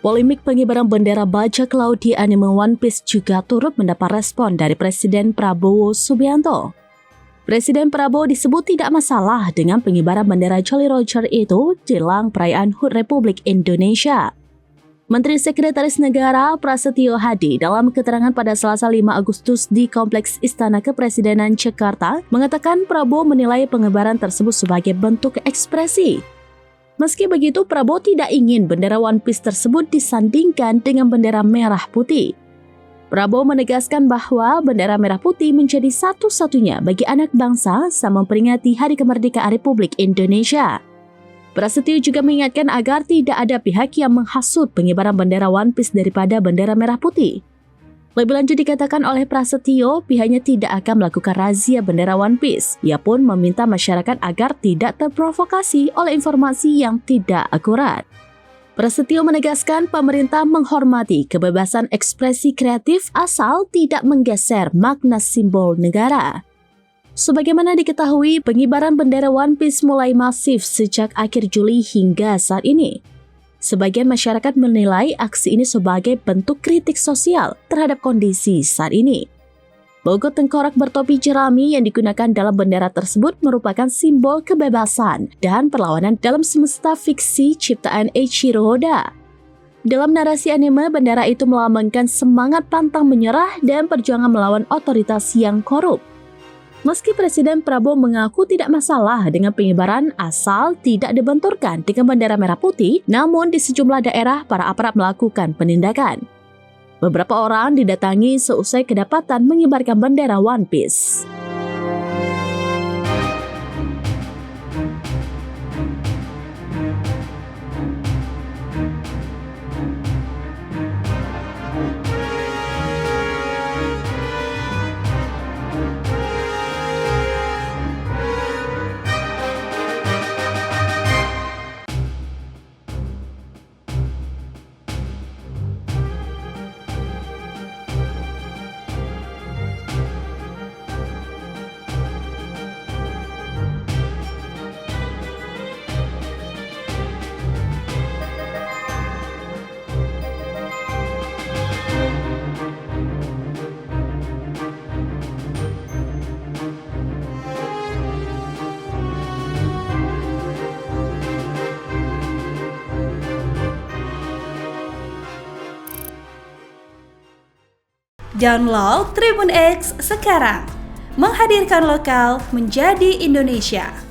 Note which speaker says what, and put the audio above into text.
Speaker 1: Polemik pengibaran bendera bajak laut di anime One Piece juga turut mendapat respon dari Presiden Prabowo Subianto. Presiden Prabowo disebut tidak masalah dengan pengibaran bendera Jolly Roger itu jelang perayaan HUT Republik Indonesia. Menteri Sekretaris Negara Prasetyo Hadi dalam keterangan pada Selasa 5 Agustus di Kompleks Istana Kepresidenan Jakarta mengatakan Prabowo menilai pengibaran tersebut sebagai bentuk ekspresi. Meski begitu, Prabowo tidak ingin bendera One Piece tersebut disandingkan dengan bendera merah putih. Prabowo menegaskan bahwa bendera merah putih menjadi satu-satunya bagi anak bangsa saat memperingati Hari Kemerdekaan Republik Indonesia. Prasetyo juga mengingatkan agar tidak ada pihak yang menghasut pengibaran bendera One Piece daripada bendera merah putih. Lebih lanjut dikatakan oleh Prasetyo, pihaknya tidak akan melakukan razia bendera One Piece. Ia pun meminta masyarakat agar tidak terprovokasi oleh informasi yang tidak akurat. Prasetyo menegaskan pemerintah menghormati kebebasan ekspresi kreatif asal tidak menggeser makna simbol negara. Sebagaimana diketahui, pengibaran bendera One Piece mulai masif sejak akhir Juli hingga saat ini. Sebagian masyarakat menilai aksi ini sebagai bentuk kritik sosial terhadap kondisi saat ini. Logo tengkorak bertopi jerami yang digunakan dalam bendera tersebut merupakan simbol kebebasan dan perlawanan dalam semesta fiksi ciptaan Eiichiro Oda. Dalam narasi anime, bendera itu melambangkan semangat pantang menyerah dan perjuangan melawan otoritas yang korup. Meski Presiden Prabowo mengaku tidak masalah dengan pengibaran asal tidak dibenturkan dengan bendera merah putih, namun di sejumlah daerah para aparat melakukan penindakan. Beberapa orang didatangi seusai kedapatan mengibarkan bendera One Piece.
Speaker 2: Download Tribun X sekarang, menghadirkan lokal menjadi Indonesia.